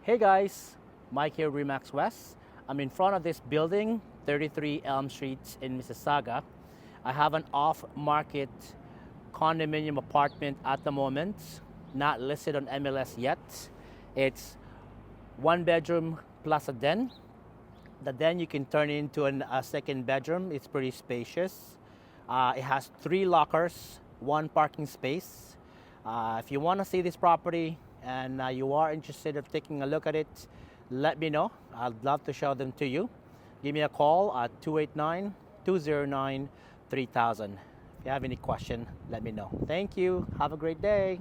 Hey guys, Mike here, Remax West. I'm in front of this building, 33 Elm Street in Missisauga. I have an off-market condominium apartment at the moment, not listed on MLS yet. It's one bedroom plus a den. The den you can turn into a second bedroom. It's pretty spacious. It has 3 lockers, 1 parking space. If you want to see this property and you are interested in taking a look at it, let me know. I'd love to show them to you. Give me a call at 289-209-3000. If you have any question, let me know. Thank you. Have a great day.